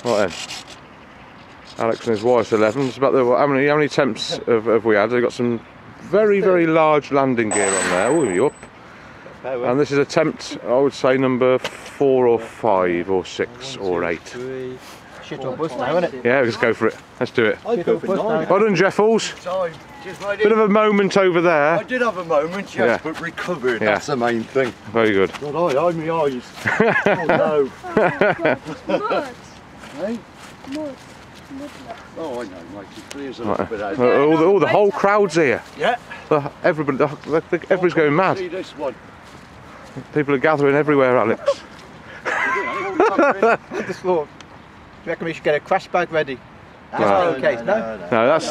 Right then. Alex and his YS11. It's about how many attempts have we had? They've got some very, very large landing gear on there. Oh, you up? And this is attempt, I would say, number 4 or 5 or 6 or 8. Shit or bust now, isn't it? Yeah, let's go for it. Let's do it. I'd go for 9. Well done, Jeffles. Bit of a moment over there. I did have a moment, yes, Yeah. but recovered. Yeah. That's the main thing. Very good. God, I hide my eyes. Oh no. Mud. Hey? Mud. Oh, I know, mate. It clears a little bit out. The whole crowd's here. Yeah. Everybody's going mad. See this one. People are gathering everywhere, Alex. I just thought, do you reckon we should get a crash bag ready? No. Okay, no? No, that's.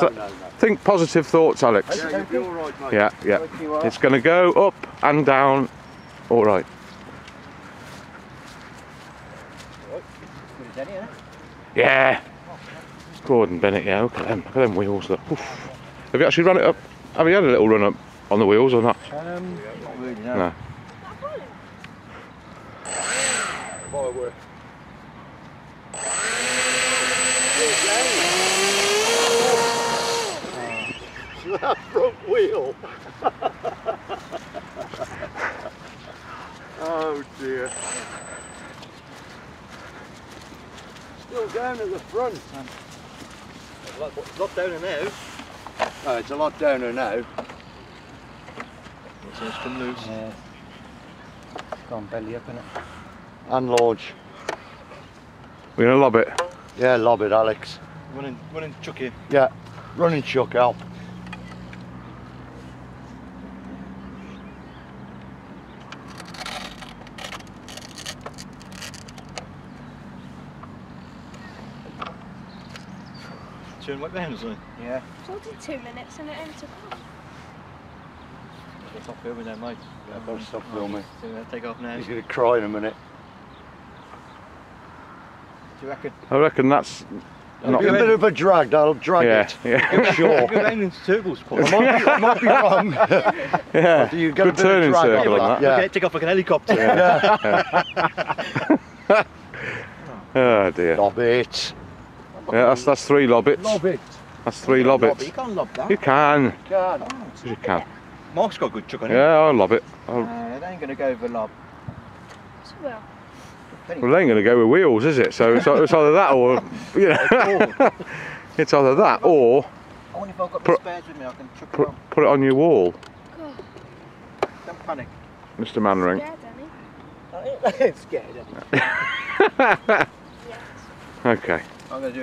Think positive thoughts, Alex. Yeah, you'll be all right, mate. Yeah, yeah. It's going to go up and down. All right. Yeah. Gordon Bennett. Yeah. Look at them. Look at them wheels. Look. Oof. Have you actually run it up? Have you had a little run up on the wheels or not? Not really, no. No. That front wheel. Oh dear. Still down at the front. It's a lot downer now. Oh, it's a lot downer now. So it's come loose. Yeah. It's gone belly up, innit? And large. We're going to lob it. Yeah, lob it, Alex. Run and chuck it. Yeah, run and chuck out. Turn right round or something? Yeah. It's only 2 minutes and it only took off. Stop filming now, mate. Yeah, better stop filming. So take off now. He's going to cry in a minute. Do you reckon? I reckon that's. It'll be a bit of a drag, that'll drag it. Yeah. I'm sure. Go round in circles, Paul. I might be wrong. Yeah. Do you get a Good bit turning of drag circle on on that? that. Okay, take off like an helicopter. Oh dear. Lob it. Yeah, that's 3 lobbits. Lob it. That's 3 lobbits. You can't lob that. You can. God. You can. Mark's got a good chuck on it. Yeah, I'll lob it. It ain't going to go over lob. Well, Well, it ain't going to go with wheels, is it? So it's either that or, you know, it's either that or I wonder if I've got my spares with me, I can chuck it on. put it on your wall, God, Don't panic. Mr. Mannering. scared, Danny. Scared, Yes. Okay. I'm going to do